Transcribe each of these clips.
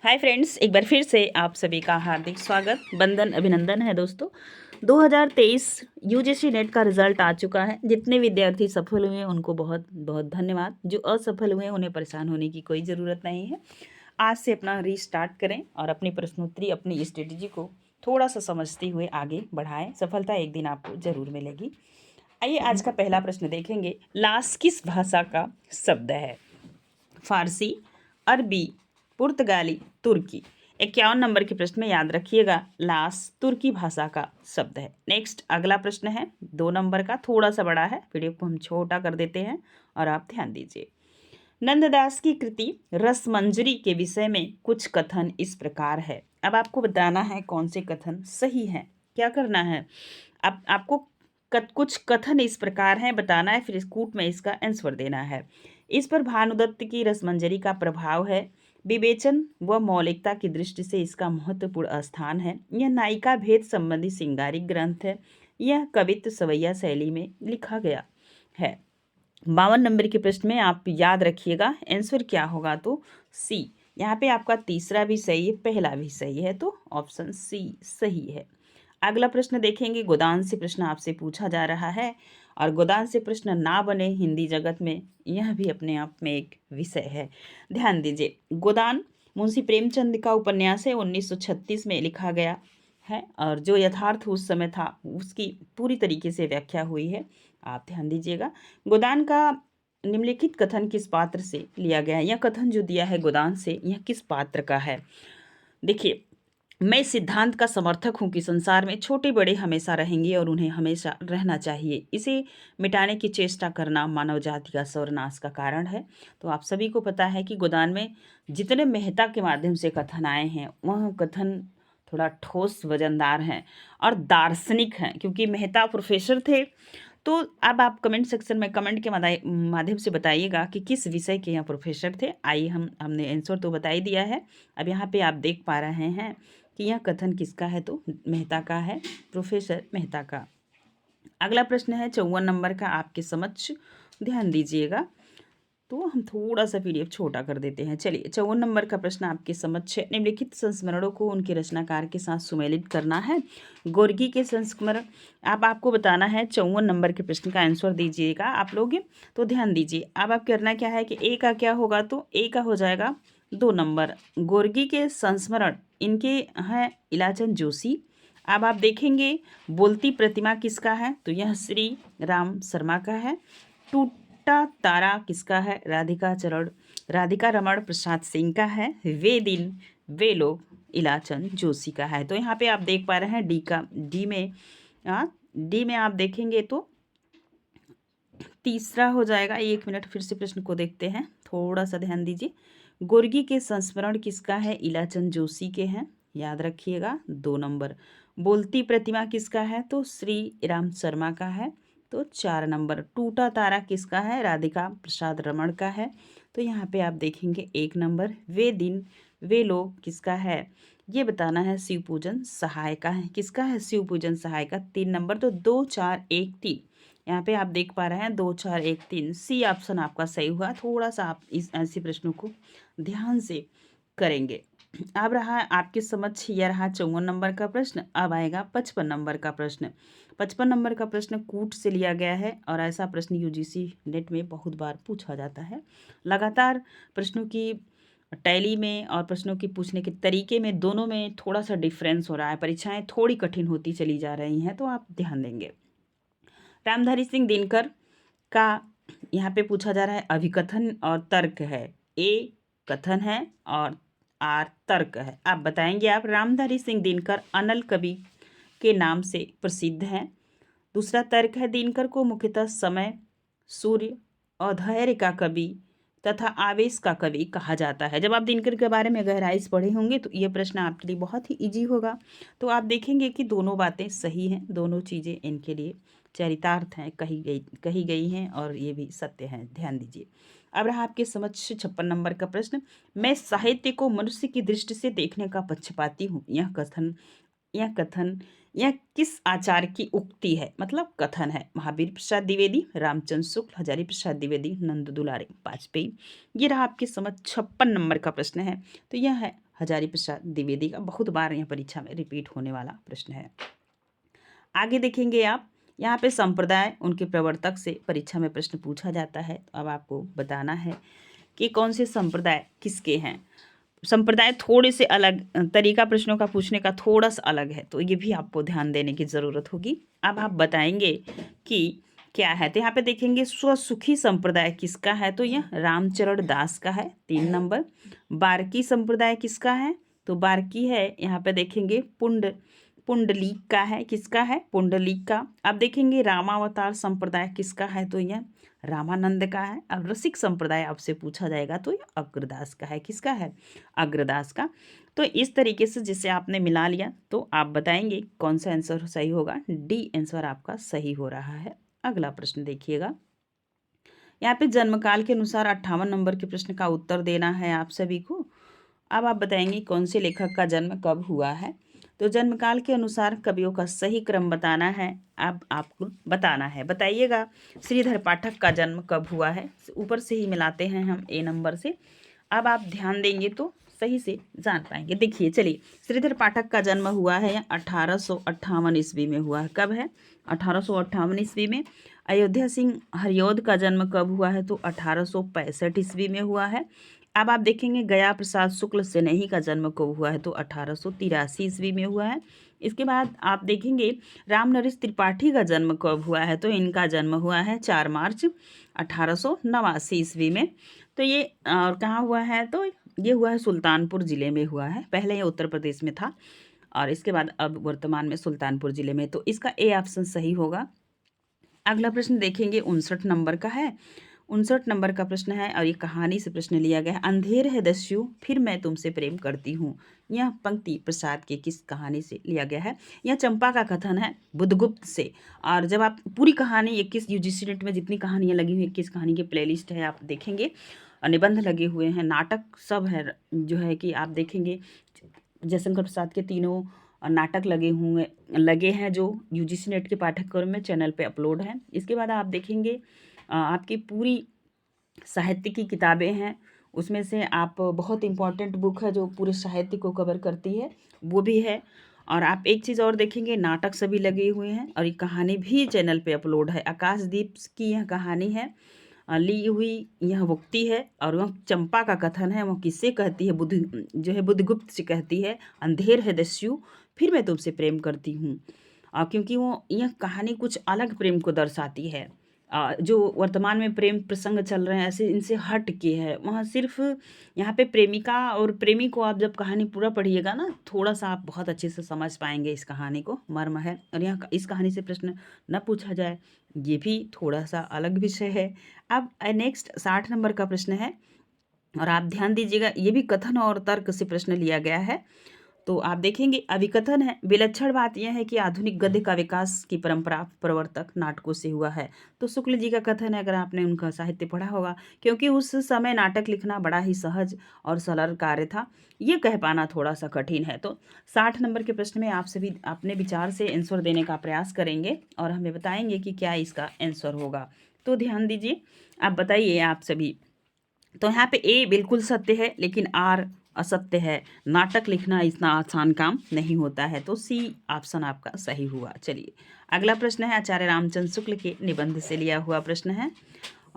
Hi friends, एक बार फिर से आप सभी का हार्दिक स्वागत, वंदन, अभिनंदन है दोस्तों। 2023 यूजीसी नेट का रिजल्ट आ चुका है। जितने विद्यार्थी सफल हुए उनको बहुत बहुत धन्यवाद। जो असफल हुए उन्हें परेशान होने की कोई ज़रूरत नहीं है। आज से अपना रीस्टार्ट करें और अपनी प्रश्नोत्तरी, अपनी स्ट्रेटजी को थोड़ा सा समझते हुए आगे बढ़ाएं। सफलता एक दिन आपको जरूर मिलेगी। आइए आज का पहला प्रश्न देखेंगे। लास किस भाषा का शब्द है? फारसी, अरबी, पुर्तगाली, तुर्की। 51 नंबर के प्रश्न में याद रखिएगा, लास तुर्की भाषा का शब्द है। नेक्स्ट अगला प्रश्न है 2 नंबर का, थोड़ा सा बड़ा है, वीडियो को हम छोटा कर देते हैं और आप ध्यान दीजिए। नंददास की कृति रसमंजरी के विषय में कुछ कथन इस प्रकार है। अब आपको बताना है कौन से कथन सही हैं। क्या करना है, आपको कुछ कथन इस प्रकार हैं बताना है, फिर स्कूट में इसका आंसर देना है। इस पर भानुदत्त की रसमंजरी का प्रभाव है। विवेचन व मौलिकता की दृष्टि से इसका महत्वपूर्ण स्थान है। यह नायिका भेद संबंधी श्रृंगारिक ग्रंथ है। यह कवित्व सवैया शैली में लिखा गया है। 52 नंबर के प्रश्न में आप याद रखिएगा आंसर क्या होगा, तो सी। यहाँ पे आपका तीसरा भी सही है, पहला भी सही है, तो ऑप्शन सी सही है। अगला प्रश्न देखेंगे। गोदान से प्रश्न आपसे पूछा जा रहा है और गोदान से प्रश्न ना बने हिंदी जगत में, यह भी अपने आप में एक विषय है। ध्यान दीजिए, गोदान मुंशी प्रेमचंद का उपन्यास है, 1936 में लिखा गया है और जो यथार्थ उस समय था उसकी पूरी तरीके से व्याख्या हुई है। आप ध्यान दीजिएगा। गोदान का निम्नलिखित कथन किस पात्र से लिया गया है? यह कथन जो दिया है गोदान से, यह किस पात्र का है? देखिए, मैं सिद्धांत का समर्थक हूँ कि संसार में छोटे बड़े हमेशा रहेंगे और उन्हें हमेशा रहना चाहिए। इसे मिटाने की चेष्टा करना मानव जाति का सर्वनाश का कारण है। तो आप सभी को पता है कि गोदान में जितने मेहता के माध्यम से कथन आए हैं, वह कथन थोड़ा ठोस वजनदार हैं और दार्शनिक हैं, क्योंकि मेहता प्रोफेसर थे। तो अब आप कमेंट सेक्शन में कमेंट के माध्यम से बताइएगा कि किस विषय के यहाँ प्रोफेसर थे। आइए हमने आंसर तो बता ही दिया है। अब यहाँ पे आप देख पा रहे हैं कि यह कथन किसका है, तो मेहता का है, प्रोफेसर मेहता का। अगला प्रश्न है 54 नंबर का, आपके समक्ष ध्यान दीजिएगा। तो हम थोड़ा सा पीडीएफ छोटा कर देते हैं। चलिए, 54 नंबर का प्रश्न आपके समक्ष है। निम्नलिखित संस्मरणों को उनके रचनाकार के साथ सुमेलित करना है। गोर्गी के संस्मरण, आपको बताना है। 54 नंबर के प्रश्न का आंसर दीजिएगा आप लोग। तो ध्यान दीजिए, अब आप करना क्या है कि ए का क्या होगा, तो ए का हो जाएगा 2 नंबर। गोर्गी के संस्मरण इनके हैं इलाचंद जोशी। अब आप देखेंगे बोलती प्रतिमा किसका है, तो यह श्री राम शर्मा का है। टूटा तारा किसका है, राधिका रमण प्रसाद सिंह का है। वे दिन वे लोग इलाचंद जोशी का है। तो यहाँ पे आप देख पा रहे हैं डी में आप देखेंगे तो तीसरा हो जाएगा। एक मिनट, फिर से प्रश्न को देखते हैं, थोड़ा सा ध्यान दीजिए। गोर्गी के संस्मरण किसका है, इलाचंद जोशी के हैं, याद रखिएगा 2 नंबर। बोलती प्रतिमा किसका है, तो श्री राम शर्मा का है, तो 4 नंबर। टूटा तारा किसका है, राधिका प्रसाद रमण का है, तो यहाँ पे आप देखेंगे 1 नंबर। वे दिन वे लोग किसका है, ये बताना है, शिव पूजन सहाय का है। किसका है, शिव पूजन सहाय का, 3 नंबर। तो 2 4 1 3, यहाँ पे आप देख पा रहे हैं 2 4 1 3, सी ऑप्शन आपका सही हुआ। थोड़ा सा आप इस ऐसे प्रश्नों को ध्यान से करेंगे। अब रहा आपके समक्ष, यह रहा 54 नंबर का प्रश्न। अब आएगा 55 नंबर का प्रश्न। 55 नंबर का प्रश्न कूट से लिया गया है और ऐसा प्रश्न यूजीसी नेट में बहुत बार पूछा जाता है। लगातार प्रश्नों की टैली में और प्रश्नों की पूछने के तरीके में, दोनों में थोड़ा सा डिफरेंस हो रहा है। परीक्षाएं थोड़ी कठिन होती चली जा रही हैं, तो आप ध्यान देंगे। रामधारी सिंह दिनकर का यहाँ पे पूछा जा रहा है अभिकथन और तर्क है। ए कथन है और आर तर्क है। आप बताएंगे। आप रामधारी सिंह दिनकर अनल कवि के नाम से प्रसिद्ध हैं। दूसरा तर्क है, दिनकर को मुख्यतः समय, सूर्य और धैर्य का कवि तथा आवेश का कवि कहा जाता है। जब आप दिनकर के बारे में गहराई से पढ़े होंगे तो ये प्रश्न आपके लिए बहुत ही इजी होगा। तो आप देखेंगे कि दोनों बातें सही हैं, दोनों चीज़ें इनके लिए चरितार्थ हैं, कही गई हैं और ये भी सत्य हैं। ध्यान दीजिए। अब रहा आपके समक्ष 56 नंबर का प्रश्न। मैं साहित्य को मनुष्य की दृष्टि से देखने का पक्षपाती हूँ। यह कथन या कथन या किस आचार्य की उक्ति है, मतलब कथन है? महावीर प्रसाद द्विवेदी, रामचंद्र शुक्ल, हजारी प्रसाद द्विवेदी, नंद दुलारे वाजपेयी। ये रहा आपके समझ 56 नंबर का प्रश्न है। तो यह है हजारी प्रसाद द्विवेदी का, बहुत बार यह परीक्षा में रिपीट होने वाला प्रश्न है। आगे देखेंगे आप, यहाँ पे संप्रदाय उनके प्रवर्तक से परीक्षा में प्रश्न पूछा जाता है। तो अब आपको बताना है कि कौन से संप्रदाय किसके हैं। संप्रदाय थोड़े से अलग, तरीका प्रश्नों का पूछने का थोड़ा सा अलग है, तो ये भी आपको ध्यान देने की ज़रूरत होगी। अब आप बताएंगे कि क्या है। तो यहाँ पे देखेंगे स्वसुखी संप्रदाय किसका है, तो यह रामचरण दास का है, 3 नंबर। बार्की संप्रदाय किसका है, तो बार्की है, यहाँ पे देखेंगे पुंडलीक का है, किसका है, पुंडलीक का। अब देखेंगे रामावतार संप्रदाय किसका है, तो यह रामानंद का है। अब रसिक संप्रदाय आपसे पूछा जाएगा तो यह अग्रदास का है, किसका है, अग्रदास का। तो इस तरीके से जिसे आपने मिला लिया, तो आप बताएंगे कौन सा आंसर सही होगा। डी आंसर आपका सही हो रहा है। अगला प्रश्न देखिएगा, यहाँ पे जन्मकाल के अनुसार 58 नंबर के प्रश्न का उत्तर देना है आप सभी को। अब आप बताएंगे कौन से लेखक का जन्म कब हुआ है। तो जन्मकाल के अनुसार कवियों का सही क्रम बताना है। अब आपको बताना है, बताइएगा श्रीधर पाठक का जन्म कब हुआ है। ऊपर से ही मिलाते हैं हम ए नंबर से। अब आप ध्यान देंगे तो सही से जान पाएंगे। देखिए चलिए, श्रीधर पाठक का जन्म हुआ है 1858 ईस्वी में हुआ है। कब है, 1858 ईस्वी में। अयोध्या सिंह हरिऔध का जन्म कब हुआ है, तो 1865 ईस्वी में हुआ है। अब आप देखेंगे गया प्रसाद शुक्ल स्नेही का जन्म कब हुआ है, तो 1883 ईस्वी में हुआ है। इसके बाद आप देखेंगे राम नरेश त्रिपाठी का जन्म कब हुआ है, तो इनका जन्म हुआ है 4 मार्च 1889 ईस्वी में। तो ये और कहाँ हुआ है, तो ये हुआ है सुल्तानपुर ज़िले में हुआ है। पहले ये उत्तर प्रदेश में था और इसके बाद अब वर्तमान में सुल्तानपुर ज़िले में। तो इसका ए ऑप्शन सही होगा। अगला प्रश्न देखेंगे 59 नंबर का है। 59 नंबर का प्रश्न है और ये कहानी से प्रश्न लिया गया है। अंधेर है दस्यु फिर मैं तुमसे प्रेम करती हूँ। यह पंक्ति प्रसाद के किस कहानी से लिया गया है। यह चंपा का कथन है बुधगुप्त से। और जब आप पूरी कहानी 21 यूजीसी नेट में जितनी कहानियाँ लगी हुई 21 कहानी की प्लेलिस्ट है आप देखेंगे, निबंध लगे हुए हैं, नाटक सब है, जो है कि आप देखेंगे जयशंकर प्रसाद के तीनों नाटक लगे हैं जो यूजीसी नेट के पाठ्यक्रम में चैनल पे अपलोड हैं। इसके बाद आप देखेंगे आपकी पूरी साहित्य की किताबें हैं, उसमें से आप बहुत इम्पॉर्टेंट बुक है जो पूरे साहित्य को कवर करती है, वो भी है। और आप एक चीज़ और देखेंगे, नाटक सभी लगे हुए हैं और ये कहानी भी चैनल पे अपलोड है। आकाशदीप की यह कहानी है, ली हुई यह उक्ति है और वह चंपा का कथन है। वह किससे कहती है, बुधगुप्त से कहती है, अंधेर है दस्यु फिर मैं तुमसे प्रेम करती हूँ। क्योंकि वो यह कहानी कुछ अलग प्रेम को दर्शाती है। जो वर्तमान में प्रेम प्रसंग चल रहे हैं ऐसे इनसे हट के है। वहाँ सिर्फ यहाँ पे प्रेमिका और प्रेमी को आप जब कहानी पूरा पढ़िएगा ना, थोड़ा सा आप बहुत अच्छे से समझ पाएंगे इस कहानी को, मर्म है। और यहाँ इस कहानी से प्रश्न न पूछा जाए, ये भी थोड़ा सा अलग विषय है। अब नेक्स्ट 60 नंबर का प्रश्न है और आप ध्यान दीजिएगा, ये भी कथन और तर्क से प्रश्न लिया गया है। तो आप देखेंगे अभिकथन है, विलक्षण बात यह है कि आधुनिक गद्य का विकास की परंपरा प्रवर्तक नाटकों से हुआ है। तो शुक्ल जी का कथन है, अगर आपने उनका साहित्य पढ़ा होगा, क्योंकि उस समय नाटक लिखना बड़ा ही सहज और सरल कार्य था, ये कह पाना थोड़ा सा कठिन है। तो 60 नंबर के प्रश्न में आप सभी अपने विचार से आंसर देने का प्रयास करेंगे और हमें बताएंगे कि क्या इसका आंसर होगा। तो ध्यान दीजिए, आप बताइए आप सभी। तो यहाँ पे ए बिल्कुल सत्य है, लेकिन आर असत्य है। नाटक लिखना इतना आसान काम नहीं होता है। तो सी ऑप्शन आपका सही हुआ। चलिए अगला प्रश्न है, आचार्य रामचंद्र शुक्ल के निबंध से लिया हुआ प्रश्न है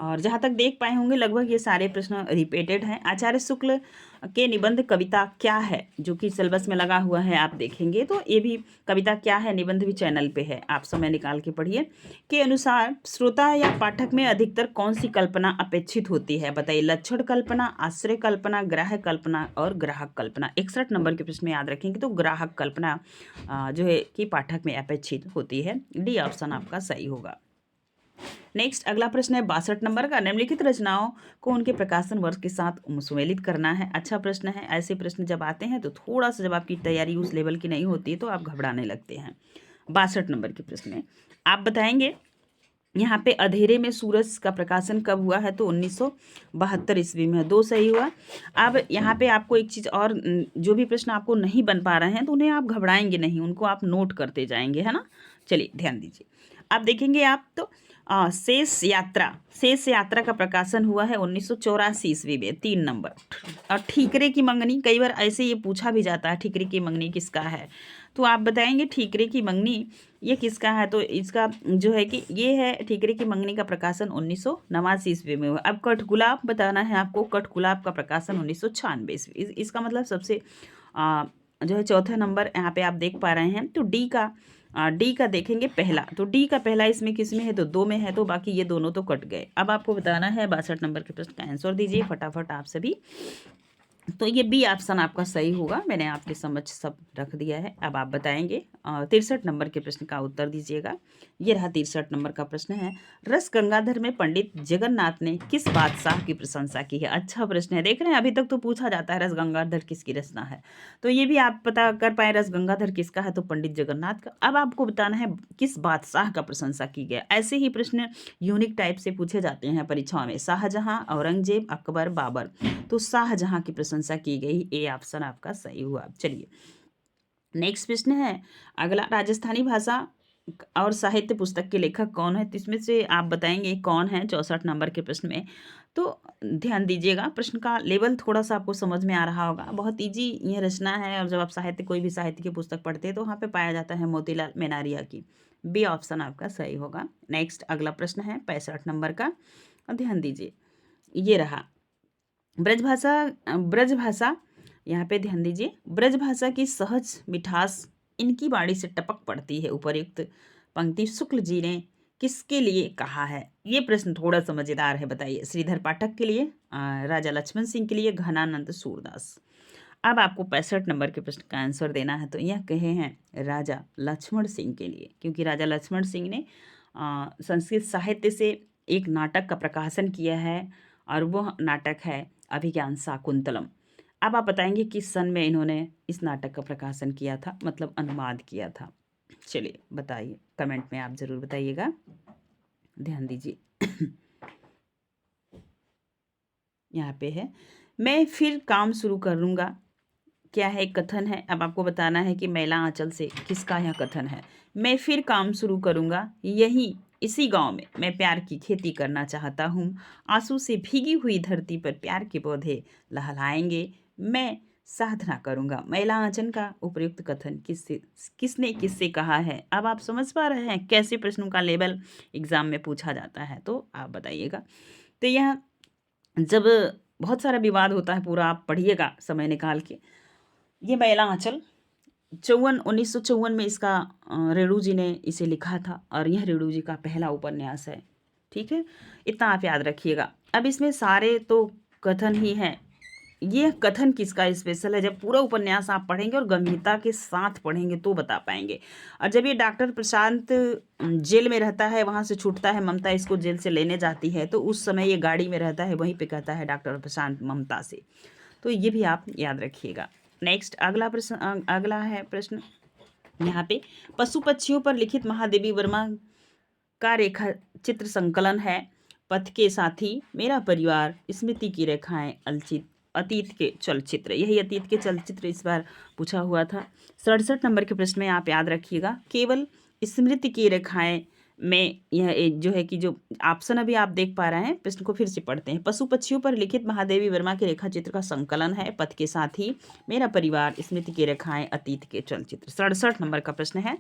और जहाँ तक देख पाए होंगे लगभग ये सारे प्रश्न रिपीटेड हैं। आचार्य शुक्ल के निबंध कविता क्या है, जो कि सिलेबस में लगा हुआ है, आप देखेंगे तो ये भी कविता क्या है निबंध भी चैनल पे है, आप समय निकाल के पढ़िए। के अनुसार श्रोता या पाठक में अधिकतर कौन सी कल्पना अपेक्षित होती है, बताइए। लक्षण कल्पना, आश्रय कल्पना, ग्राह्य कल्पना और ग्राहक कल्पना। 61 नंबर के प्रश्न में याद रखेंगे तो ग्राहक कल्पना जो है कि पाठक में अपेक्षित होती है। डी ऑप्शन आपका सही होगा। नेक्स्ट अगला प्रश्न है 62 नंबर का, निम्नलिखित रचनाओं को उनके प्रकाशन वर्ष के साथ सुमेलित करना है। अच्छा प्रश्न है। ऐसे प्रश्न जब आते हैं तो थोड़ा सा जब आपकी तैयारी उस लेवल की नहीं होती है तो आप घबराने लगते हैं। 62 नंबर के प्रश्न में आप बताएंगे यहाँ पे अंधेरे में सूरज का प्रकाशन कब हुआ है, तो 1972 ईस्वी में। 2 सही हुआ। अब यहाँ पे आपको एक चीज़ और, जो भी प्रश्न आपको नहीं बन पा रहे हैं तो उन्हें आप घबराएंगे नहीं, उनको आप नोट करते जाएंगे, है ना। चलिए ध्यान दीजिए। अब देखेंगे आप तो शेष यात्रा का प्रकाशन हुआ है 1984 ईस्वी में, 3 नंबर। और ठीकरे की मंगनी, कई बार ऐसे ये पूछा भी जाता है, ठीकरे की मंगनी किसका है, तो आप बताएंगे ठीकरे की मंगनी ये किसका है, तो इसका जो है कि ये है ठीकरे की मंगनी का प्रकाशन 1989 ईस्वी में हुआ। अब कठगुलाब बताना है आपको, कठगुलाब का प्रकाशन 1996 ईस्वी। इसका मतलब सबसे जो है चौथा नंबर यहाँ पे आप देख पा रहे हैं। तो डी का देखेंगे पहला, तो डी का पहला इसमें किस में है, तो 2 में है, तो बाकी ये दोनों तो कट गए। अब आपको बताना है 62 नंबर के प्रश्न का आंसर दीजिए फटाफट आप सभी। तो ये बी ऑप्शन आपका सही होगा, मैंने आपके समझ सब रख दिया है। अब आप बताएंगे 63 नंबर के प्रश्न का उत्तर दीजिएगा। ये रहा 63 नंबर का प्रश्न है, रस गंगाधर में पंडित जगन्नाथ ने किस बादशाह की प्रशंसा की है। अच्छा प्रश्न है, देख रहे हैं अभी तक तो पूछा जाता है रस गंगाधर किसकी रचना है, तो ये भी आप पता कर पाए रस गंगाधर किसका है, तो पंडित जगन्नाथ का। अब आपको बताना है किस बादशाह का प्रशंसा की गई। ऐसे ही प्रश्न यूनिक टाइप से पूछे जाते हैं परीक्षाओं में, शाहजहां, औरंगजेब, अकबर, बाबर, तो शाहजहां की प्रशंसा की गई। ए ऑप्शन आपका सही हुआ। चलिए नेक्स्ट प्रश्न है अगला, राजस्थानी भाषा और साहित्य पुस्तक के लेखक कौन है, तो इसमें से आप बताएंगे कौन है 64 नंबर के प्रश्न में। तो ध्यान दीजिएगा, प्रश्न का लेवल थोड़ा सा आपको समझ में आ रहा होगा, बहुत इजी ये रचना है। और जब आप साहित्य कोई भी साहित्य की पुस्तक पढ़ते हैं तो वहाँ पे पाया जाता है मोतीलाल मेनारिया की। बी ऑप्शन आपका सही होगा। नेक्स्ट अगला प्रश्न है 65 नंबर का, और ध्यान दीजिए ये रहा, ब्रजभाषा यहाँ पे ध्यान दीजिए, ब्रजभाषा की सहज मिठास इनकी बाणी से टपक पड़ती है, उपर्युक्त पंक्ति शुक्ल जी ने किसके लिए कहा है। ये प्रश्न थोड़ा सा मजेदार है, बताइए। श्रीधर पाठक के लिए, राजा लक्ष्मण सिंह के लिए, घनानंद सूरदास। अब आपको 65 नंबर के प्रश्न का आंसर देना है, तो यह कहे हैं राजा लक्ष्मण सिंह के लिए, क्योंकि राजा लक्ष्मण सिंह ने संस्कृत साहित्य से एक नाटक का प्रकाशन किया है, और वह नाटक है अभिज्ञान शाकुंतलम। अब आप बताएंगे किस सन में इन्होंने इस नाटक का प्रकाशन किया था, मतलब अनुवाद किया था। चलिए बताइए, कमेंट में आप जरूर बताइएगा, ध्यान दीजिए। यहाँ पे है, मैं फिर काम शुरू करूँगा, क्या है, कथन है। अब आपको बताना है कि मैला आंचल से किसका यह कथन है। मैं फिर काम शुरू करूँगा, यही इसी गांव में मैं प्यार की खेती करना चाहता हूँ, आंसू से भीगी हुई धरती पर प्यार के पौधे लहलाएंगे, मैं साधना करूँगा। मैला आंचल का उपयुक्त कथन किसने किससे कहा है। अब आप समझ पा रहे हैं कैसे प्रश्नों का लेवल एग्जाम में पूछा जाता है, तो आप बताइएगा। तो यह जब बहुत सारा विवाद होता है, पूरा आप पढ़िएगा समय निकाल के। ये मैला आंचल 1954 में इसका रेणु जी ने इसे लिखा था, और यह रेणु जी का पहला उपन्यास है। ठीक है, इतना आप याद रखिएगा। अब इसमें सारे तो कथन ही हैं, ये कथन किसका स्पेशल है, जब पूरा उपन्यास आप पढ़ेंगे और गंभीरता के साथ पढ़ेंगे तो बता पाएंगे। और जब ये डॉक्टर प्रशांत जेल में रहता है, वहाँ से छूटता है, ममता इसको जेल से लेने जाती है, तो उस समय ये गाड़ी में रहता है, वहीं पे कहता है डॉक्टर प्रशांत ममता से, तो ये भी आप याद रखिएगा। नेक्स्ट अगला प्रश्न, अगला है प्रश्न यहाँ पे, पशु पक्षियों पर लिखित महादेवी वर्मा का रेखा चित्र संकलन है, पथ के साथी, मेरा परिवार, स्मृति की रेखाएं, अतीत के चलचित्र। यही अतीत के चलचित्र इस बार पूछा हुआ था। 67 नंबर के प्रश्न में आप याद रखिएगा, केवल स्मृति की रेखाएं में यह जो है कि जो ऑप्शन अभी आप देख पा रहे हैं, प्रश्न को फिर से पढ़ते हैं। पशु पक्षियों पर लिखित महादेवी वर्मा के रेखा चित्र का संकलन है, पथ के साथी, मेरा परिवार, स्मृति की रेखाएं, अतीत के चलचित्र। 67 नंबर का प्रश्न है।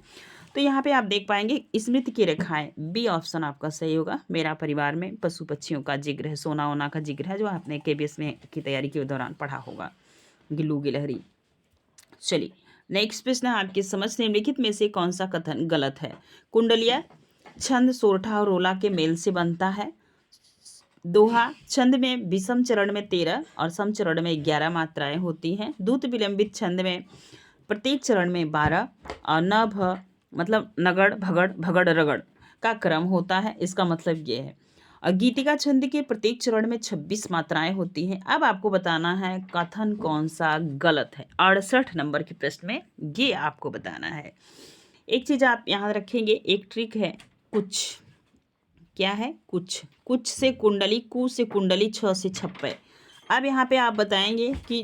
तो यहाँ पे आप देख पाएंगे स्मृति की रेखाएं, बी ऑप्शन आपका सही होगा। मेरा परिवार में पशु पक्षियों का जिक्र है, सोना ओना का जिक्र है, जो आपने KBS में की तैयारी के दौरान पढ़ा होगा, गिल्लू गिलहरी। चलिए नेक्स्ट प्रश्न है आपकी समझ, निम्नलिखित में से कौन सा कथन गलत है। कुंडलिया छंद सोरठा और रोला के मेल से बनता है। दोहा छंद में विषम चरण में 13 और सम चरण में 11 मात्राएं होती हैं। द्रुत विलंबित छंद में प्रत्येक चरण में 12 और न भ मतलब नगड़ भगड़ भगड़ रगड़ का क्रम होता है, इसका मतलब ये है। और गीतिका छंद के प्रत्येक चरण में 26 मात्राएं होती हैं। अब आपको बताना है कथन कौन सा गलत है, 68 नंबर के प्रश्न में ये आपको बताना है। एक चीज़ आप यहाँ रखेंगे, एक ट्रिक है, क्या है कुछ, कुछ से कुंडली, कु से कुंडली, छ से छप्पय। अब यहाँ पे आप बताएंगे कि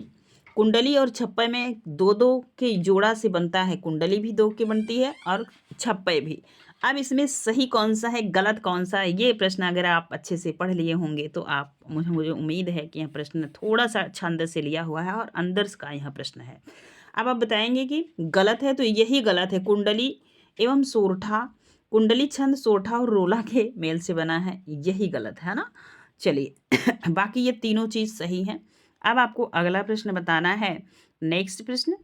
कुंडली और छप्पय में दो दो के जोड़ा से बनता है, कुंडली भी दो की बनती है और छप्पय भी। अब इसमें सही कौन सा है, गलत कौन सा है, ये प्रश्न अगर आप अच्छे से पढ़ लिए होंगे तो आप मुझे उम्मीद है कि यह प्रश्न थोड़ा सा छंद से लिया हुआ है और अंदर का यह प्रश्न है। अब आप बताएंगे कि गलत है तो यही गलत है, कुंडली एवं सोरठा, कुंडली छंद सोरठा और रोला के मेल से बना है, यही गलत है ना। चलिए बाकी ये तीनों चीज सही है। अब आपको अगला प्रश्न बताना है। नेक्स्ट प्रश्न,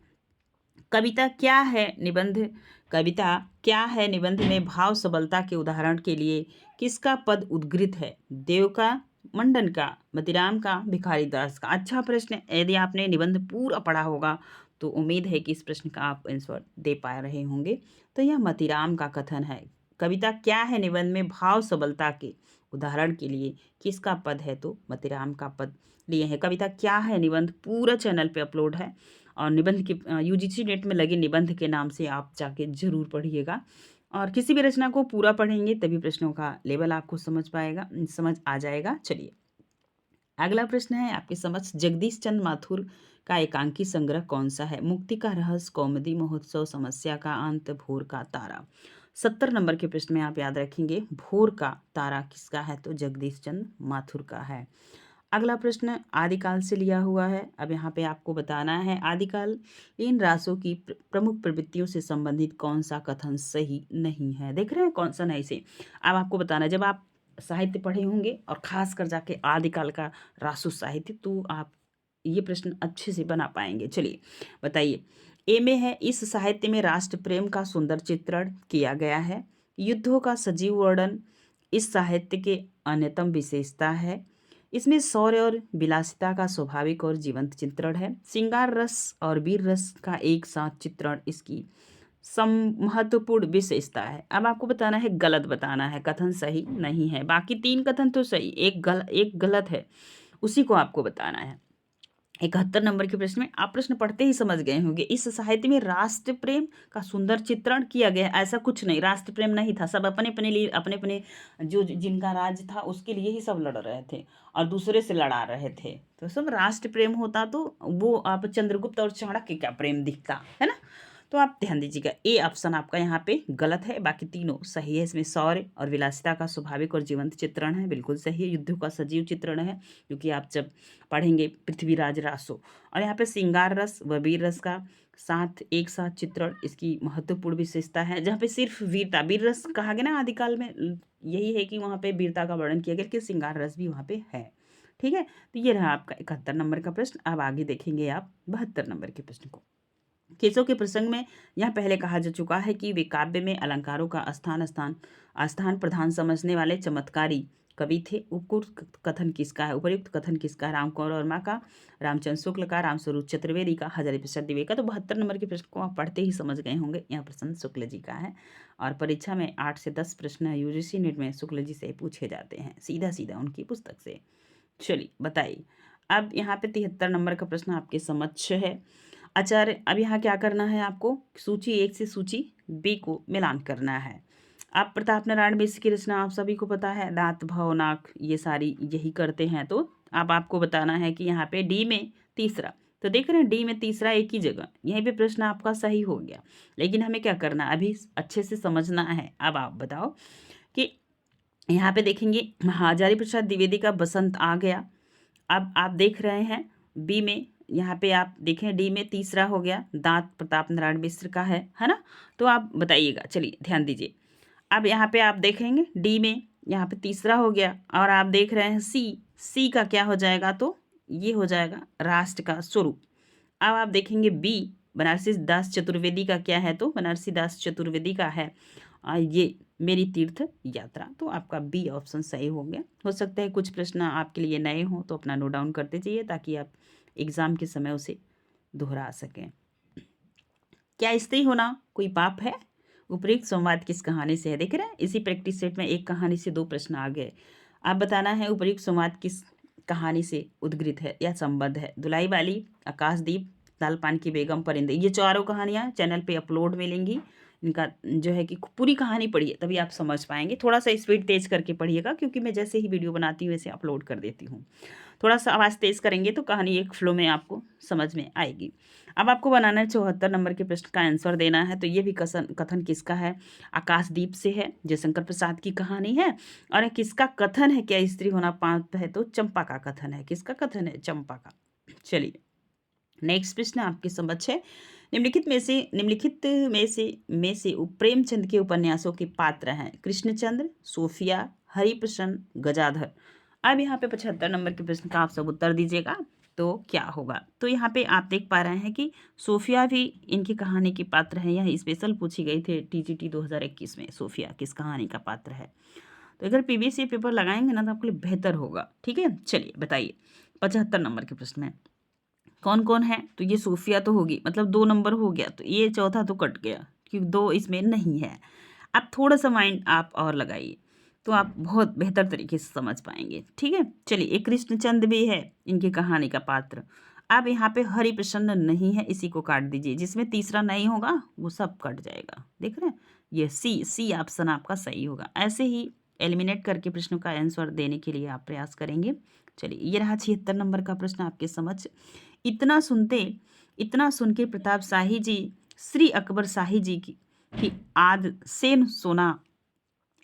कविता क्या है निबंध, कविता क्या है निबंध में भाव सबलता के उदाहरण के लिए किसका पद उद्गृत है, देव का, मंडन का, मतीराम का, भिखारी दास का। अच्छा प्रश्न है, यदि आपने निबंध पूरा पढ़ा होगा तो उम्मीद है कि इस प्रश्न का आप आंसर दे पा रहे होंगे। तो यह मतीराम का कथन है, कविता क्या है निबंध में भाव सबलता के उदाहरण के लिए किसका पद है, तो मतीराम का पद लिए हैं। कविता क्या है निबंध पूरा चैनल पे अपलोड है और निबंध के यूजीसी नेट में लगे निबंध के नाम से आप जाके जरूर पढ़िएगा और किसी भी रचना को पूरा पढ़ेंगे तभी प्रश्नों का लेवल आपको समझ आ जाएगा। चलिए अगला प्रश्न है आपके समझ, जगदीश चंद्र माथुर का एकांकी संग्रह कौन सा है, मुक्ति का रहस्य, कौमुदी, महोत्सव, समस्या का अंत, भोर का तारा। 70 नंबर के प्रश्न में आप याद रखेंगे भोर का तारा किसका है, तो जगदीश चंद्र माथुर का है। अगला प्रश्न आदिकाल से लिया हुआ है। अब यहाँ पे आपको बताना है आदिकाल इन रासों की प्रमुख प्रवृत्तियों से संबंधित कौन सा कथन सही नहीं है। देख रहे हैं कौन सा नहीं से। अब आपको बताना है, जब आप साहित्य पढ़े होंगे और खास कर जाके आदिकाल का रासो साहित्य, तो आप ये प्रश्न अच्छे से बना पाएंगे। चलिए बताइए। ए में है, इस साहित्य में राष्ट्र प्रेम का सुंदर चित्रण किया गया है, युद्धों का सजीव वर्णन इस साहित्य के अन्यतम विशेषता है, इसमें शौर्य और विलासिता का स्वाभाविक और जीवंत चित्रण है, श्रृंगार रस और वीर रस का एक साथ चित्रण इसकी महत्वपूर्ण विशेषता है। अब आपको बताना है, गलत बताना है, कथन सही नहीं है। बाकी तीन कथन तो सही, एक गलत है, उसी को आपको बताना है। 71 नंबर के प्रश्न में आप प्रश्न पढ़ते ही समझ गए होंगे, इस साहित्य में राष्ट्र प्रेम का सुंदर चित्रण किया गया है। ऐसा कुछ नहीं, राष्ट्र प्रेम नहीं था, सब अपने अपने लिए, अपने अपने जो जिनका राज्य था उसके लिए ही सब लड़ रहे थे और दूसरे से लड़ा रहे थे। तो सब राष्ट्र प्रेम होता तो वो आप चंद्रगुप्त और चाणक्य क्या प्रेम दिखता है ना। तो आप ध्यान दीजिएगा, ए ऑप्शन आपका यहाँ पे गलत है, बाकी तीनों सही है। इसमें शौर्य और विलासिता का स्वाभाविक और जीवंत चित्रण है, बिल्कुल सही है। युद्धों का सजीव चित्रण है, क्योंकि आप जब पढ़ेंगे पृथ्वीराज रासो। और यहाँ पे श्रृंगार रस व वीर रस का एक साथ चित्रण इसकी महत्वपूर्ण विशेषता है, जहाँ पे सिर्फ वीरता, वीर रस कहा गया ना आदिकाल में, यही है कि वहाँ पे वीरता का वर्णन किया गया, कि श्रृंगार रस भी वहाँ पे है। ठीक है, तो ये रहा आपका 71 नंबर का प्रश्न। अब आगे देखेंगे आप 72 नंबर के प्रश्न को। केशव के प्रसंग में यह पहले कहा जा चुका है कि वे काव्य में अलंकारों का स्थान प्रधान समझने वाले चमत्कारी कवि थे। उपयुक्त कथन किसका है, उपयुक्त कथन किसका है, रामकुमार वर्मा का, रामचंद्र शुक्ल का, रामस्वरूप चतुर्वेदी का, हजारी प्रसाद द्विवेदी का। तो 72 नंबर के प्रश्न को आप पढ़ते ही समझ गए होंगे, यह प्रश्न शुक्ल जी का है और परीक्षा में 8 से 10 प्रश्न यूजीसी नेट में शुक्ल जी से पूछे जाते हैं, सीधा सीधा उनकी पुस्तक से। चलिए बताइए। अब यहाँ पे 73 नंबर का प्रश्न आपके समक्ष है। आचार्य, अब यहाँ क्या करना है आपको, सूची 1 से सूची बी को मिलान करना है। आप प्रताप नारायण मिश्र की रचना आप सभी को पता है, दांत भव नाक ये सारी यही करते हैं। तो अब आपको बताना है कि यहाँ पे डी में तीसरा, तो देख रहे हैं डी में तीसरा एक ही जगह, यहीं पे प्रश्न आपका सही हो गया। लेकिन हमें क्या करना है, अभी अच्छे से समझना है। अब आप बताओ कि यहाँ पे देखेंगे हजारी प्रसाद द्विवेदी का बसंत आ गया। अब आप देख रहे हैं बी में, यहाँ पे आप देखें डी में तीसरा हो गया, दांत प्रताप नारायण मिश्र का है ना। तो आप बताइएगा, चलिए ध्यान दीजिए। अब यहाँ पे आप देखेंगे डी में यहाँ पे तीसरा हो गया और आप देख रहे हैं सी का क्या हो जाएगा, तो ये हो जाएगा राष्ट्र का स्वरूप। अब आप देखेंगे बी बनारसी दास चतुर्वेदी का क्या है, तो बनारसी दास चतुर्वेदी का है ये मेरी तीर्थ यात्रा। तो आपका बी ऑप्शन सही हो गया। हो सकता है कुछ प्रश्न आपके लिए नए हों, तो अपना नोट डाउन करते जाइए ताकि आप एग्जाम के समय उसे दोहरा सकें। क्या स्त्री होना कोई पाप है, उपयुक्त संवाद किस कहानी से है। देख रहे हैं इसी प्रैक्टिस सेट में एक कहानी से 2 प्रश्न आ गए। आप बताना है उपयुक्त संवाद किस कहानी से उद्गृत है या संबद्ध है। दुलाई वाली, आकाशदीप, तालपान की बेगम, परिंदे, ये चारों कहानियाँ चैनल पे अपलोड मिलेंगी, इनका जो है कि पूरी कहानी पढ़िए, तभी आप समझ पाएंगे। थोड़ा सा स्पीड तेज करके पढ़िएगा, क्योंकि मैं जैसे ही वीडियो बनाती हूँ वैसे अपलोड कर देती हूँ। थोड़ा सा आवाज़ तेज करेंगे तो कहानी एक फ्लो में आपको समझ में आएगी। अब आपको बनाना है 74 नंबर के प्रश्न का आंसर देना है। तो ये भी कथन किसका है? आकाशदीप से है, जयशंकर प्रसाद की कहानी है। और किसका कथन है? क्या स्त्री होना पाप है? तो चंपा का कथन है। किसका कथन है? चंपा का। चलिए नेक्स्ट प्रश्न आपके समक्ष है। निम्नलिखित में से प्रेमचंद के उपन्यासों के पात्र हैं कृष्णचंद्र, सोफिया, हरिप्रसन्न, गजाधर। अब यहाँ पे 75 नंबर के प्रश्न का आप सब उत्तर दीजिएगा तो क्या होगा। तो यहाँ पे आप देख पा रहे हैं कि सोफिया भी इनकी कहानी की पात्र है। यह स्पेशल पूछी गई थी TGT 2021 में, सोफिया किस कहानी का पात्र है। तो अगर PBC पेपर लगाएंगे ना तो आपके लिए बेहतर होगा। ठीक है, चलिए बताइए 75 नंबर के प्रश्न में कौन कौन है। तो ये सोफिया तो होगी, मतलब 2 नंबर हो गया, तो ये चौथा तो कट गया क्योंकि 2 इसमें नहीं है। अब थोड़ा सा माइंड आप और लगाइए तो आप बहुत बेहतर तरीके से समझ पाएंगे। ठीक है, चलिए एक कृष्णचंद भी है इनकी कहानी का पात्र। अब यहाँ पे हरिप्रसन्न नहीं है, इसी को काट दीजिए। जिसमें तीसरा नहीं होगा वो सब कट जाएगा। देख रहे हैं, ये सी ऑप्शन आपका सही होगा। ऐसे ही एलिमिनेट करके प्रश्नों का आंसर देने के लिए आप प्रयास करेंगे। चलिए ये रहा 76 नंबर का प्रश्न आपके समझ। इतना सुन के प्रताप शाही जी श्री अकबर शाही जी की आद सेन सोना।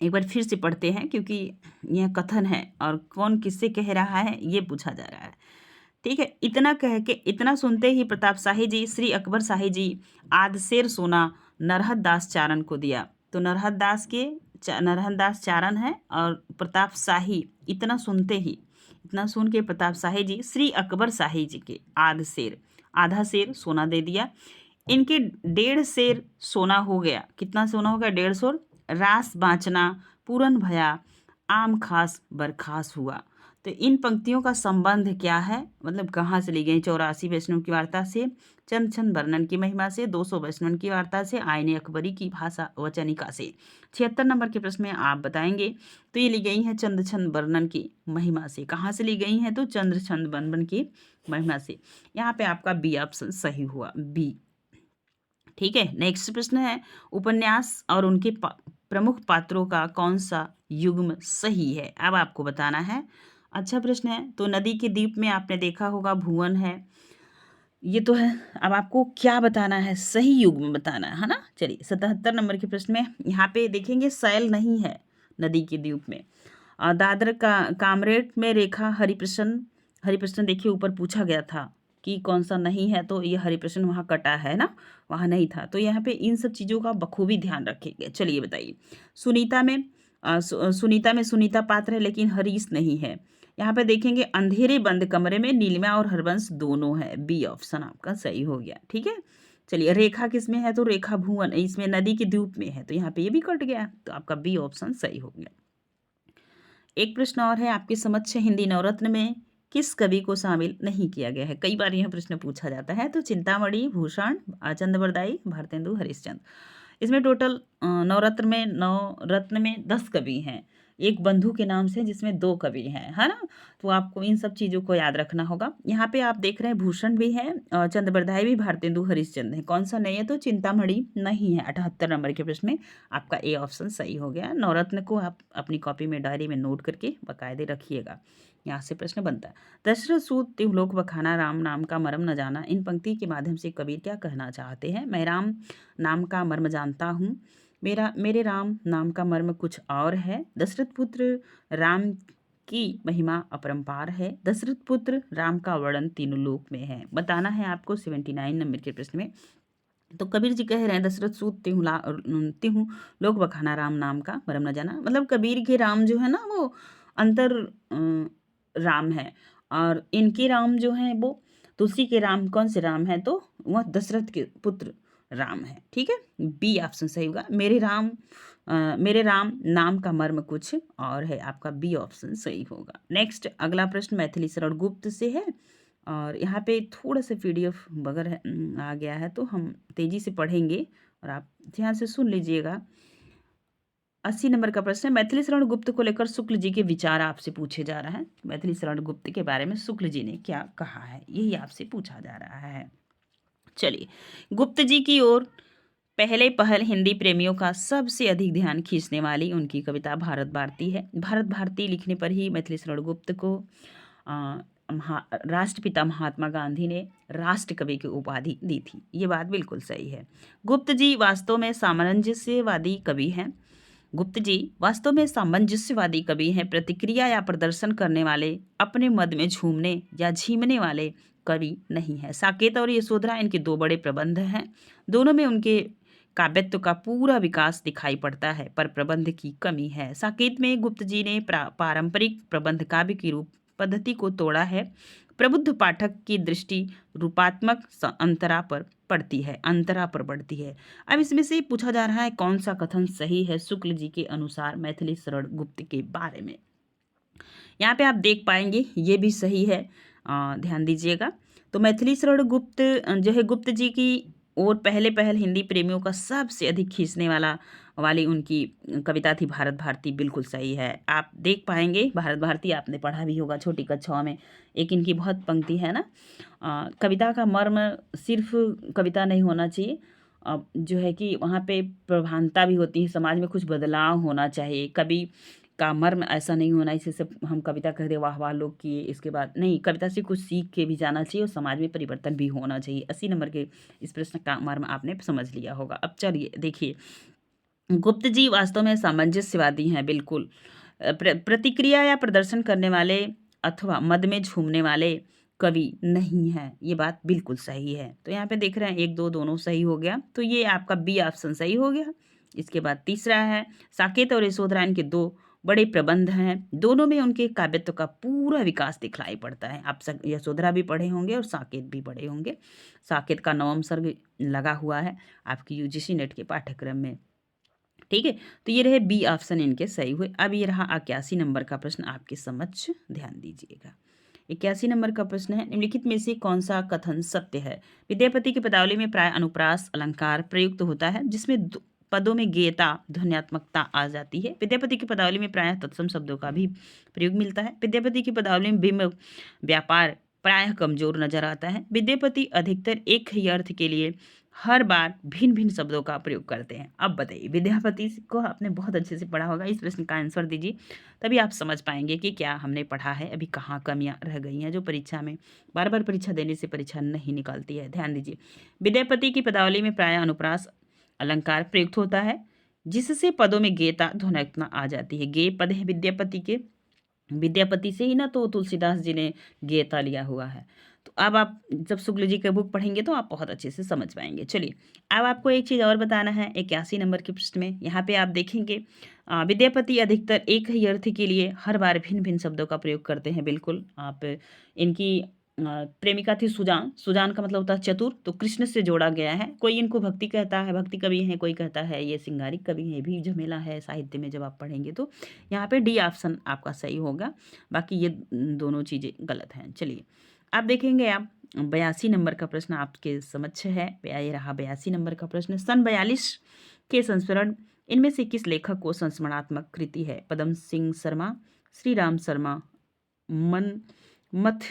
एक बार फिर से पढ़ते हैं क्योंकि यह कथन है और कौन किससे कह रहा है ये पूछा जा रहा है। ठीक है, इतना कह के इतना सुनते ही प्रताप शाही जी श्री अकबर शाही जी आद शेर सोना नरहत दास चारण को दिया। तो नरहत दास चारण है और प्रताप शाही इतना सुन के प्रताप शाही जी श्री अकबर शाही जी के आधा शेर सोना दे दिया। इनके 1.5 शेर सोना हो गया। कितना सोना हो गया? 1.5 शेर। रास बाँचना पूरन भया आम खास बरखास हुआ। तो इन पंक्तियों का संबंध क्या है, मतलब कहाँ से ली गई? 84 वैष्णव की वार्ता से, चंद छंद वर्णन की महिमा से, 200 वैष्णव की वार्ता से, आयने अकबरी की भाषा वचनिका से। 76 नंबर के प्रश्न में आप बताएंगे। तो ये ली गई है चंद छंद वर्णन की महिमा से। कहाँ से ली गई है? तो चंद्र छंद वर्णन की महिमा से। यहाँ पे आपका बी ऑप्शन सही हुआ, बी। ठीक है, नेक्स्ट प्रश्न है उपन्यास और उनके प्रमुख पात्रों का कौन सा युग्म सही है। अब आपको बताना है। अच्छा प्रश्न है। तो नदी के द्वीप में आपने देखा होगा भुवन है, ये तो है। अब आपको क्या बताना है? सही युग्म बताना है ना। चलिए 77 नंबर के प्रश्न में यहाँ पे देखेंगे शैल नहीं है नदी के द्वीप में। दादर का कामरेड में रेखा हरिप्रसन्न देखिए ऊपर पूछा गया था कि कौन सा नहीं है, तो ये हरिप्रसन्न वहाँ कटा है ना, वहाँ नहीं था। तो यहाँ पे इन सब चीज़ों का बखूबी ध्यान रखेंगे। चलिए बताइए सुनीता में सुनीता पात्र है लेकिन हरीश नहीं है। यहाँ पे देखेंगे अंधेरे बंद कमरे में नीलिमा और हरबंश दोनों है। बी ऑप्शन आपका सही हो गया। ठीक है, चलिए रेखा किस में है? तो रेखा भुवन इसमें नदी के द्वीप में है, तो यहाँ पे ये भी कट गया, तो आपका बी ऑप्शन सही हो गया। एक प्रश्न और है आपके समक्ष। हिंदी नवरत्न में किस कवि को शामिल नहीं किया गया है? कई बार यह प्रश्न पूछा जाता है। तो चिंतामणि, भूषण, चंद्रवरदाई, भारतेंदु, हरिश्चंद्र। इसमें टोटल नवरत्न में 10 कवि हैं। एक बंधु के नाम से जिसमें 2 कवि हैं, है ना। तो आपको इन सब चीज़ों को याद रखना होगा। यहाँ पे आप देख रहे हैं भूषण भी है और चंद्रवरदाई भी, भारतेंदु हरिश्चंद्र है। कौन सा नहीं है? तो चिंतामणि नहीं है। 78 नंबर के प्रश्न में आपका ए ऑप्शन सही हो गया। नवरत्न को आप अपनी कॉपी में डायरी में नोट करके बाकायदे रखिएगा, यहाँ से प्रश्न बनता है। दशरथ सूत त्रिलोक बखाना राम नाम का मर्म न जाना। इन पंक्ति के माध्यम से कबीर क्या कहना चाहते हैं? मैं राम नाम का मर्म जानता हूँ, मेरे राम नाम का मर्म कुछ और है। दशरथ पुत्र राम की महिमा अपरंपार है। दशरथ पुत्र राम का वर्णन तीनों लोक में है। बताना है आपको 79 नंबर के प्रश्न में। तो कबीर जी कह रहे हैं दशरथ सूत तिहु लोक बखाना राम नाम का मर्म न जाना। मतलब कबीर के राम जो है ना वो अंतर राम है और इनके राम जो हैं वो तुलसी के राम कौन से राम हैं? तो वह दशरथ के पुत्र राम है। ठीक है, बी ऑप्शन सही होगा। मेरे राम नाम का मर्म कुछ और है। आपका बी ऑप्शन सही होगा। नेक्स्ट अगला प्रश्न मैथिली शरण गुप्त से है और यहाँ पे थोड़ा सा PDF बगर आ गया है, तो हम तेजी से पढ़ेंगे और आप ध्यान से सुन लीजिएगा। 80 नंबर का प्रश्न है। मैथिली शरण गुप्त को लेकर शुक्ल जी के विचार आपसे पूछे जा रहा है। मैथिली शरण गुप्त के बारे में शुक्ल जी ने क्या कहा है, यही आपसे पूछा जा रहा है। चलिए गुप्त जी की ओर पहले पहल हिंदी प्रेमियों का सबसे अधिक ध्यान खींचने वाली उनकी कविता भारत भारती है। भारत भारती लिखने पर ही मैथिली शरण गुप्त को राष्ट्रपिता महात्मा गांधी ने राष्ट्र कवि की उपाधि दी थी। ये बात बिल्कुल सही है। गुप्त जी वास्तव में सामंजस्यवादी कवि हैं। गुप्त जी वास्तव में सामंजस्यवादी कवि हैं। प्रतिक्रिया या प्रदर्शन करने वाले, अपने मद में झूमने या झीमने वाले कवि नहीं है। साकेत और यशोधरा इनके दो बड़े प्रबंध हैं। दोनों में उनके काव्यत्व का पूरा विकास दिखाई पड़ता है, पर प्रबंध की कमी है। साकेत में गुप्त जी ने पारंपरिक प्रबंध काव्य की रूप पद्धति को तोड़ा है। प्रबुद्ध पाठक की दृष्टि रूपात्मक अंतरा पर पड़ती है। अब इसमें से पूछा जा रहा है कौन सा कथन सही है शुक्ल जी के अनुसार मैथिली शरण गुप्त के बारे में। यहाँ पे आप देख पाएंगे ये भी सही है, ध्यान दीजिएगा। तो मैथिली शरण गुप्त जो है गुप्त जी की और पहले पहल हिंदी प्रेमियों का सबसे अधिक खींचने वाली उनकी कविता थी भारत भारती। बिल्कुल सही है। आप देख पाएंगे भारत भारती आपने पढ़ा भी होगा छोटी कक्षाओं में। एक इनकी बहुत पंक्ति है ना, कविता का मर्म सिर्फ कविता नहीं होना चाहिए, जो है कि वहाँ पे प्रधानता भी होती है, समाज में कुछ बदलाव होना चाहिए। कवि का मर्म ऐसा नहीं होना इसे सब हम कविता कह दे वाह वाह लोग किए, इसके बाद नहीं, कविता से कुछ सीख के भी जाना चाहिए और समाज में परिवर्तन भी होना चाहिए। 80 नंबर के इस प्रश्न का मर्म आपने समझ लिया होगा। अब चलिए देखिए, गुप्त जी वास्तव में सामंजस्यवादी हैं। बिल्कुल प्रतिक्रिया या प्रदर्शन करने वाले अथवा मद में झूमने वाले कवि नहीं है। ये बात बिल्कुल सही है। तो यहाँ पे देख रहे हैं 1 2 दोनों सही हो गया, तो ये आपका बी ऑप्शन सही हो गया। इसके बाद तीसरा है साकेत और यशोधरा इनके दो बड़े प्रबंध हैं। दोनों में उनके काव्यत्व का पूरा विकास दिखलाई पड़ता है। आप यशोधरा भी पढ़े होंगे और साकेत भी पढ़े होंगे। साकेत का 9वां सर्ग लगा हुआ है आपकी यूजीसी नेट के पाठ्यक्रम में। ठीक है, तो ये रहे बी ऑप्शन इनके सही हुए। अब ये रहा 81 नंबर का प्रश्न आपके समक्ष, ध्यान दीजिएगा। 81 नंबर का प्रश्न है, निम्नलिखित में से कौन सा कथन सत्य है। विद्यापति की पदावली में प्राय अनुप्रास अलंकार प्रयुक्त होता है जिसमें पदों में गेयता ध्वन्यात्मकता आ जाती है। विद्यापति की पदावली में प्रायः तत्सम शब्दों का भी प्रयोग मिलता है। विद्यापति की पदावली में बिंब व्यापार प्रायः कमजोर नजर आता है। विद्यापति अधिकतर एक ही अर्थ के लिए हर बार भिन्न भिन्न शब्दों का प्रयोग करते हैं। अब बताइए, विद्यापति को आपने बहुत अच्छे से पढ़ा होगा, इस प्रश्न का आंसर दीजिए, तभी आप समझ पाएंगे कि क्या हमने पढ़ा है, अभी कहाँ कमियां रह गई हैं जो परीक्षा में बार बार परीक्षा देने से परीक्षा नहीं निकलती है। ध्यान दीजिए, विद्यापति की पदावली में प्रायः अनुप्रास अलंकार प्रयुक्त होता है जिससे पदों में गेयता ध्वन्यात्मकता आ जाती है। गेय पद है विद्यापति के, विद्यापति से ही ना तो तुलसीदास जी ने गेयता लिया हुआ है। तो अब आप जब शुक्ल जी का बुक पढ़ेंगे तो आप बहुत अच्छे से समझ पाएंगे। चलिए, अब आपको एक चीज़ और बताना है 81 नंबर के प्रश्न में। यहाँ पे आप देखेंगे विद्यापति अधिकतर एक ही अर्थ के लिए हर बार भिन्न भिन्न शब्दों का प्रयोग करते हैं। बिल्कुल, आप इनकी प्रेमिका थी सुजान। सुजान का मतलब होता है चतुर, तो कृष्ण से जोड़ा गया है। कोई इनको भक्ति कहता है, भक्ति कवि हैं, कोई कहता है ये सिंगारिक कवि हैं, भी झमेला है साहित्य में जब आप पढ़ेंगे तो। यहाँ पे डी ऑप्शन आपका सही होगा, बाकी ये दोनों चीज़ें गलत हैं। चलिए, आप देखेंगे आप 82 नंबर का प्रश्न आपके समक्ष है। ये रहा 82 नंबर का प्रश्न। सन 42 के संस्मरण इनमें से किस लेखक को संस्मरणात्मक कृति है। पदम सिंह शर्मा, श्री राम शर्मा, मनमथ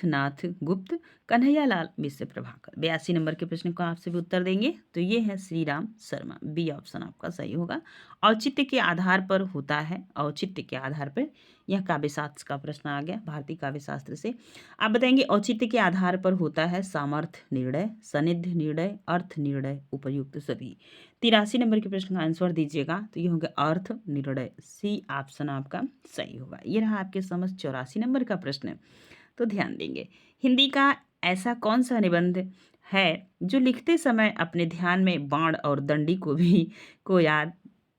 नाथ गुप्त, कन्हैयालाल मिश्र प्रभाकर। 82 नंबर के प्रश्न को आपसे भी उत्तर देंगे, तो ये है श्री राम शर्मा। बी ऑप्शन आपका सही होगा। औचित्य के आधार पर होता है, औचित्य के आधार पर, यह काव्यशास्त्र का प्रश्न आ गया भारतीय काव्यशास्त्र से। आप बताएंगे औचित्य के आधार पर होता है सामर्थ्य निर्णय, सनिध्य निर्णय, अर्थ निर्णय, उपयुक्त सभी। 83 नंबर के प्रश्न का आंसर दीजिएगा, तो ये होगा अर्थ निर्णय। सी ऑप्शन आपका सही होगा। ये रहा आपके समझ 84 नंबर का प्रश्न। तो ध्यान देंगे, हिंदी का ऐसा कौन सा निबंध है जो लिखते समय अपने ध्यान में बाण और दंडी को याद।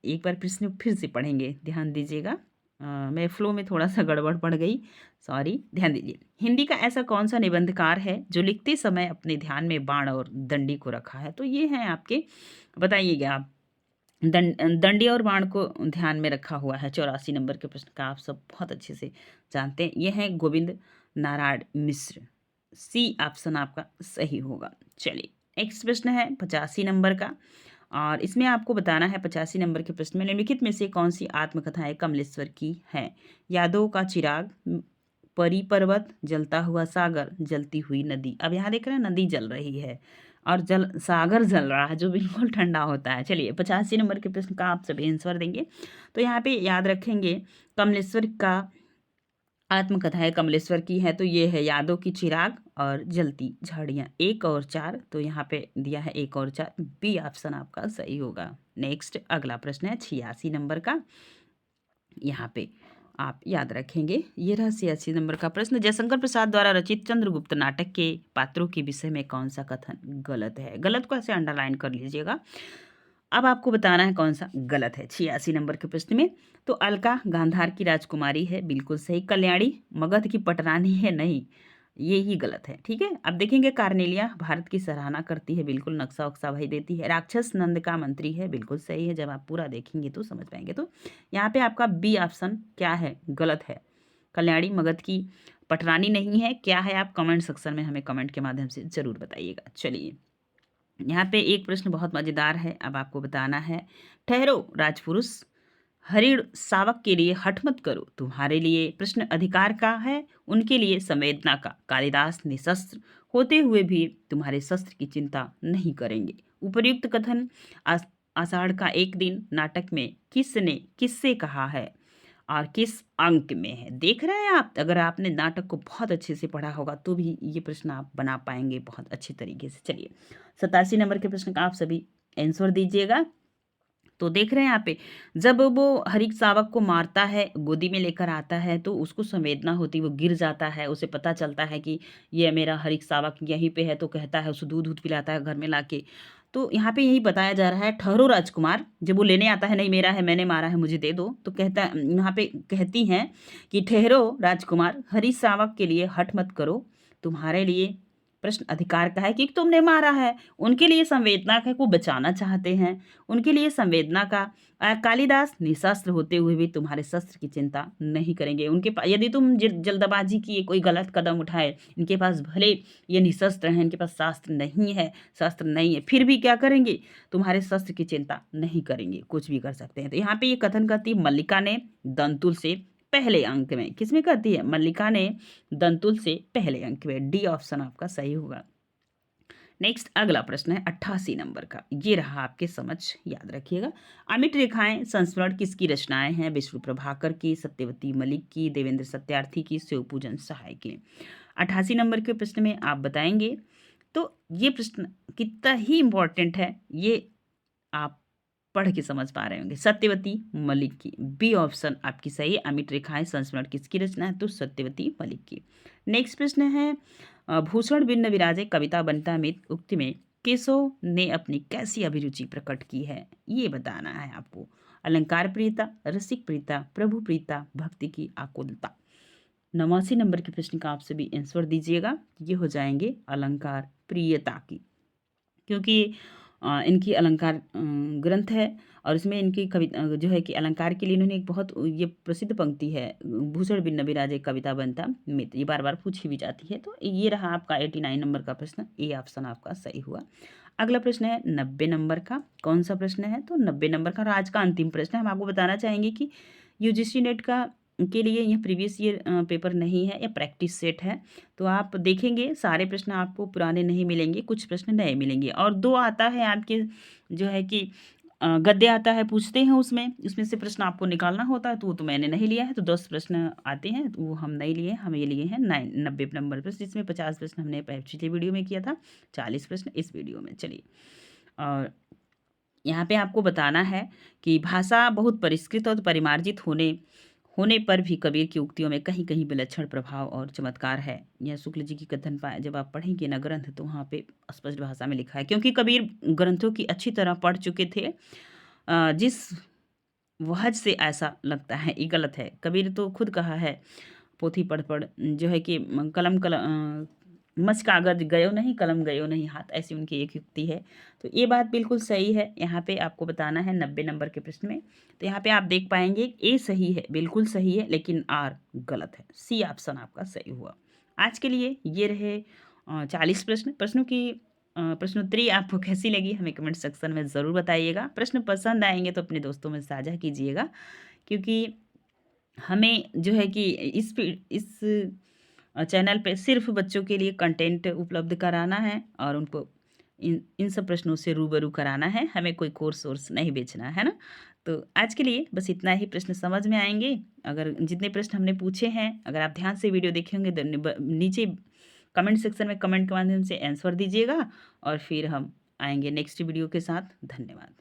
एक बार प्रश्न फिर से पढ़ेंगे, ध्यान दीजिएगा। मैं फ्लो में थोड़ा सा गड़बड़ पड़ गई, सॉरी। ध्यान दीजिए, हिंदी का ऐसा कौन सा निबंधकार है जो लिखते समय अपने ध्यान में बाण और दंडी को रखा है। तो ये हैं आपके, बताइएगा आप। दंडी और बाण को ध्यान में रखा हुआ है। 84 नंबर के प्रश्न का आप सब बहुत अच्छे से जानते हैं। यह है गोविंद नारायण मिश्र। सी ऑप्शन आपका सही होगा। चलिए, नेक्स्ट प्रश्न है 85 नंबर का, और इसमें आपको बताना है 85 नंबर के प्रश्न में निम्नलिखित में से कौन सी आत्मकथाएं कमलेश्वर की है। यादों का चिराग, परी पर्वत, जलता हुआ सागर, जलती हुई नदी। अब यहाँ देख रहे हैं नदी जल रही है, और जल सागर जल रहा है जो बिल्कुल ठंडा होता है। चलिए 85 नंबर के प्रश्न का आप सभी आंसर देंगे। तो यहाँ पे याद रखेंगे कमलेश्वर का आत्मकथा है, कमलेश्वर की है, तो ये है यादों की चिराग और जलती झाड़ियाँ। 1 और 4, तो यहाँ पे दिया है 1 और 4, बी ऑप्शन आपका सही होगा। नेक्स्ट अगला प्रश्न है 86 नंबर का। यहाँ पे आप याद रखेंगे, ये रहा 86 नंबर का प्रश्न। जयशंकर प्रसाद द्वारा रचित चंद्रगुप्त नाटक के पात्रों के विषय में कौन सा कथन गलत है? गलत को ऐसे अंडरलाइन कर लीजिएगा। अब आपको बताना है कौन सा गलत है 86 नंबर के प्रश्न में। तो अलका गांधार की राजकुमारी है, बिल्कुल सही। कल्याणी मगध की पटरानी है, नहीं, ये ही गलत है। ठीक है, अब देखेंगे कार्नेलिया भारत की सराहना करती है, बिल्कुल, नक्शा उक्सा वही देती है। राक्षस नंद का मंत्री है, बिल्कुल सही है। जब आप पूरा देखेंगे तो समझ पाएंगे। तो यहाँ पे आपका बी ऑप्शन क्या है? गलत है। कल्याणी मगध की पटरानी नहीं है। क्या है? आप कमेंट सेक्शन में हमें कमेंट के माध्यम से जरूर बताइएगा। चलिए यहाँ पे एक प्रश्न बहुत मजेदार है, अब आपको बताना है। ठहरो राजपुरुष, हरिण शावक के लिए हठ मत करो, तुम्हारे लिए प्रश्न अधिकार का है, उनके लिए संवेदना का। कालिदास निशस्त्र होते हुए भी तुम्हारे शस्त्र की चिंता नहीं करेंगे। उपर्युक्त कथन आषाढ़ का एक दिन नाटक में किसने किससे कहा है और किस अंक में है? देख रहे हैं आप, अगर आपने नाटक को बहुत अच्छे से पढ़ा होगा तो भी ये प्रश्न आप बना पाएंगे बहुत अच्छी तरीके से। चलिए 87 नंबर के प्रश्न का आप सभी आंसर दीजिएगा। तो देख रहे हैं यहाँ पे, जब वो हरिक शावक को मारता है, गोदी में लेकर आता है, तो उसको संवेदना होती, वो गिर जाता है, उसे पता चलता है कि ये मेरा हरिक शावक यहीं पे है, तो कहता है, उसे दूध दूध पिलाता है घर में लाके। तो यहाँ पे यही बताया जा रहा है, ठहरो राजकुमार, जब वो लेने आता है, नहीं मेरा है, मैंने मारा है, मुझे दे दो, तो कहता यहाँ पे कहती हैं कि ठहरो राजकुमार, हरि शावक के लिए हठ मत करो, तुम्हारे लिए प्रश्न अधिकार का है, क्योंकि तुमने मारा है। उनके लिए संवेदना का, को बचाना चाहते हैं, उनके लिए संवेदना का। कालिदास निशस्त्र होते हुए भी तुम्हारे शस्त्र की चिंता नहीं करेंगे। उनके पास यदि तुम जल्दबाजी किए, कोई गलत कदम उठाए, इनके पास भले ये निशस्त्र हैं, इनके पास शास्त्र नहीं है, शस्त्र नहीं है, फिर भी क्या करेंगे? तुम्हारे शस्त्र की चिंता नहीं करेंगे, कुछ भी कर सकते हैं। तो यहाँ पे ये कथन करती मल्लिका ने दंतुल से पहले अंक में, किसमें करती है? मल्लिका ने दंतुल से पहले अंक में। डी ऑप्शन आपका सही होगा। नेक्स्ट अगला प्रश्न है 88 नंबर का, ये रहा आपके समझ, याद रखिएगा। अमिट रेखाएं संस्मरण किसकी रचनाएं हैं? विष्णु प्रभाकर की, सत्यवती मलिक की, देवेंद्र सत्यार्थी की, शिवपूजन सहाय की। 88 नंबर के प्रश्न में आप बताएंगे। तो ये प्रश्न कितना ही इंपॉर्टेंट है, ये आप पढ़ के समझ पा रहे होंगे। सत्यवती मलिक की, बी ऑप्शन आपकी सही है। अमिट रेखाएं संस्मरण किसकी रचना है? तो सत्यवती मलिक की। नेक्स्ट प्रश्न है, भूषण बिन्न विराजे कविता बनता मित उक्ति में केशव ने अपनी कैसी अभिरुचि प्रकट की है? ये बताना है आपको। अलंकार प्रियता, रसिक प्रियता, प्रभु प्रियता, भक्ति की आकुलता। 89 नंबर के प्रश्न का आप सभी आंसर दीजिएगा। ये हो जाएंगे अलंकार प्रियता की, क्योंकि इनकी अलंकार ग्रंथ है, और इसमें इनकी कविता जो है कि अलंकार के लिए इन्होंने एक बहुत ये प्रसिद्ध पंक्ति है, भूषण बिन्न विराजे कविता बनता मित, ये बार बार पूछी भी जाती है। तो ये रहा आपका 89 नंबर का प्रश्न, ए ऑप्शन आपका सही हुआ। अगला प्रश्न है 90 नंबर का। कौन सा प्रश्न है? तो 90 नंबर का, आज का अंतिम प्रश्न है। हम आपको बताना चाहेंगे कि यूजीसी नेट का के लिए यह प्रीवियस ईयर पेपर नहीं है, या प्रैक्टिस सेट है। तो आप देखेंगे सारे प्रश्न आपको पुराने नहीं मिलेंगे, कुछ प्रश्न नए मिलेंगे। और 2 आता है आपके, जो है कि गद्य आता है, पूछते हैं उसमें से प्रश्न आपको निकालना होता है, तो वो तो मैंने नहीं लिया है। तो 10 प्रश्न आते हैं, तो वो हम नहीं लिए, हम ये लिए हैं 90 नंबर प्रश्न, जिसमें 50 प्रश्न हमने पिछले वीडियो में किया था, 40 प्रश्न इस वीडियो में। चलिए, और यहाँ पे आपको बताना है कि भाषा बहुत परिष्कृत और परिमार्जित होने पर भी कबीर की उक्तियों में कहीं कहीं विलक्षण प्रभाव और चमत्कार है। यह शुक्ल जी की कथन पाए, जब आप पढ़ेंगे ना ग्रंथ, तो वहाँ पे स्पष्ट भाषा में लिखा है, क्योंकि कबीर ग्रंथों की अच्छी तरह पढ़ चुके थे। जिस वहज से ऐसा लगता है, ये गलत है। कबीर तो खुद कहा है, पोथी पढ़ पढ़ जो है कि मच कागज गयो नहीं, कलम गयो नहीं हाथ, ऐसी उनकी एक युक्ति है। तो ये बात बिल्कुल सही है। यहाँ पे आपको बताना है 90 नंबर के प्रश्न में। तो यहाँ पे आप देख पाएंगे ए सही है, बिल्कुल सही है, लेकिन आर गलत है। सी ऑप्शन आपका सही हुआ। आज के लिए ये रहे 40 प्रश्नों की प्रश्नोत्तरी आपको कैसी लगी हमें कमेंट सेक्शन में ज़रूर बताइएगा। प्रश्न पसंद आएंगे तो अपने दोस्तों में साझा कीजिएगा, क्योंकि हमें जो है कि इस चैनल पे सिर्फ बच्चों के लिए कंटेंट उपलब्ध कराना है, और उनको इन सब प्रश्नों से रूबरू कराना है, हमें कोई कोर्स वोर्स नहीं बेचना है ना। तो आज के लिए बस इतना ही। प्रश्न समझ में आएंगे, अगर जितने प्रश्न हमने पूछे हैं, अगर आप ध्यान से वीडियो देखे होंगे तो नीचे कमेंट सेक्शन में कमेंट के माध्यम से आंसर दीजिएगा, और फिर हम आएंगे नेक्स्ट वीडियो के साथ। धन्यवाद।